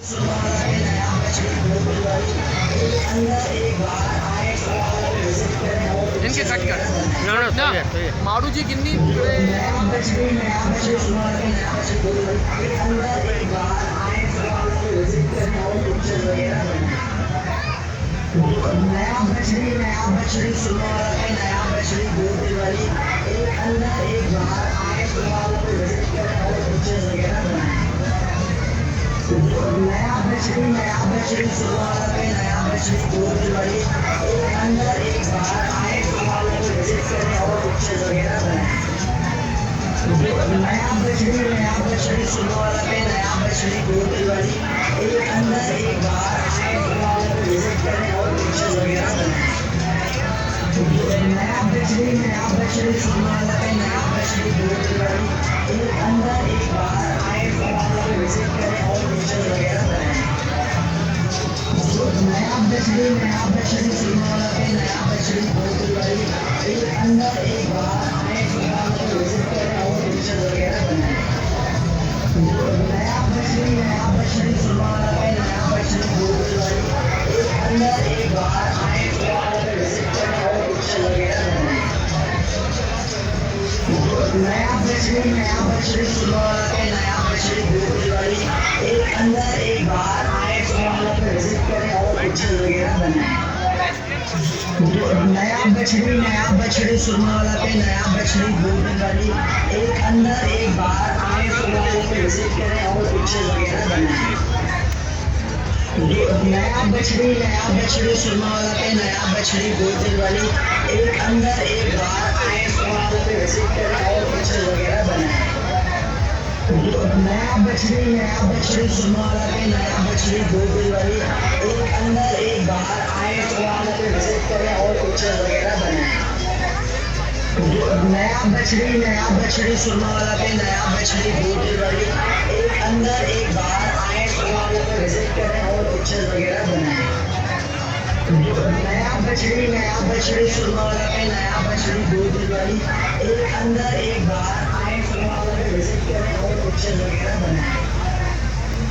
इनके कट कर ना मारू जी गिन्नी नया बछड़ी सुनने वाला है, नया बछड़ी 2 दिन वाली एक अंदर एक बाहर आए तो वाला को विजिट करें और पिक्चर्स वगैरह बनाएं। नया बछड़ी सुनने वाला है, नया बछड़ी 2 दिन वाली एक अंदर एक बाहर आए तो वाला को विजिट करें और पिक्चर्स वगैरह बनाएं। नया बछड़ी सुनने वाला है, नया बछड़ी 2 दिन वाली एक अंदर एक बाहर आए तो वाला को विजिट करें और पिक्चर्स वगैरह बनाएं। नया बछड़ी सुनने वाला है, नया बछड़ी 2 दिन वाली एक अंदर एक बाहर आए तो वाला को विजिट करें और पिक्चर्स वगैरह बनाएं। नया बछड़ी सुनने वाला है, नया बछड़ी 2 दिन वाली एक अंदर एक बाहर आए तो वाला को विजिट करें और पिक्चर्स वगैरह बनाएं। नया बछड़ी सुनने वाला है, नया बछड़ी 2 दिन वाली एक अंदर एक बाहर आए तो वाला को विजिट करें और पिक्चर्स वगैरह बनाएं। नया बछड़ी सुनने वाला है, नया बछड़ी 2 दिन वाली एक अंदर एक बाहर आए तो वाला को विजिट करें और पिक्चर्स वगैरह बनाएं। नया बछड़ी सुनने वाला है, नया बछड़ी 2 दिन वाली एक अंदर एक बाहर आए तो वाला को विजिट करें और पिक्चर्स वगैरह बनाएं। नया बछड़ी सुनने वाला है, नया बछड़ी 2 दिन वाली एक अंदर एक बाहर आए तो वाला को विजिट करें और पिक्चर्स वगैरह बनाएं। नया बछड़ी सुनने वाला है, नया बछड़ी 2 दिन वाली एक अंदर एक बाहर आए तो वाला को विजिट करें और पिक्चर्स वगैरह बनाएं। नया बछड़ी सुनने वाला है, नया बछड़ी 2 दिन वाली एक अंदर एक बाहर आए तो वाला को विजिट करें और पिक्चर्स वगैरह बनाएं। नया बछड़ी सुनने वाला है, नया बछड़ी 2 दिन वाली एक अंदर एक बाहर आए तो वाला को विजिट करें और पिक्चर्स वगैरह बनाएं।